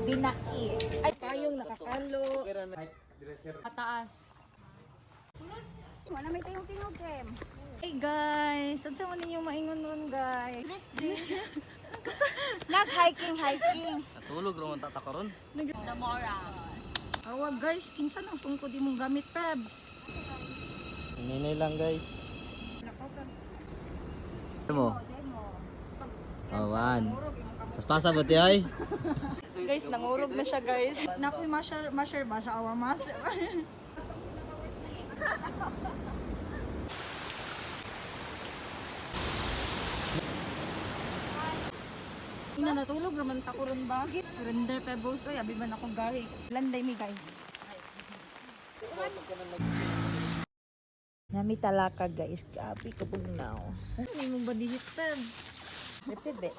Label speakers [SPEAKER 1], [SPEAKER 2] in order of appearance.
[SPEAKER 1] Binaki. Ay, payong nakakalo. Pataas.
[SPEAKER 2] Wala may tayong tinugem.
[SPEAKER 1] Hey guys, saan sa ninyo maingon ron guys?
[SPEAKER 2] Nag-hiking.
[SPEAKER 3] Natulog naman tatakaron.
[SPEAKER 2] Namora.
[SPEAKER 1] Awag guys, kinsa nang tungkod imong gamit Peb?
[SPEAKER 3] Ninay lang guys. Ano mo? Oh, one. Paspasa ba ti ay?
[SPEAKER 1] Guys, nangurog na siya guys. Nakoy masher ba sa awamas? Ina natulog naman ta ko ron ba? Surrender pebbles oy, abi man akong gahi. Landay mi guys. Nami talaka guys, kapi ko pugnaw. Ni mo ba dihit peb? Repete be.